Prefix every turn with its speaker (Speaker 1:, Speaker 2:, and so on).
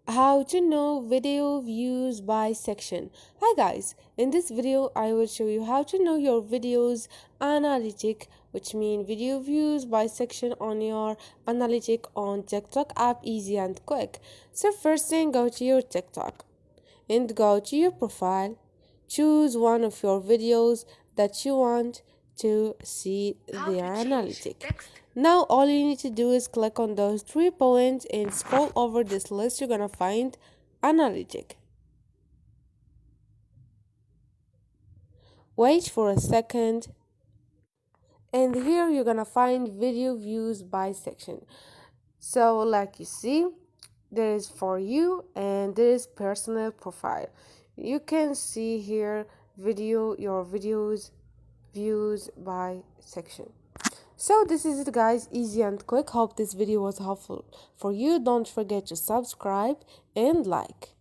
Speaker 1: How to know video views by section. Hi guys, in this video I will show you how to know your videos analytic, which mean video views by section on your analytic on TikTok app, easy and quick. So first thing, go to your TikTok and go to your profile. Choose one of your videos that you want to see the analytic. Now all you need to do is click on those 3 points and scroll over this list. You're gonna find analytic. Wait for a second, and here you're gonna find video views by section. So like you see, there is for you and there is personal profile. You can see here your videos views by section. So this is it guys, easy and quick. Hope this video was helpful for you. Don't forget to subscribe and like.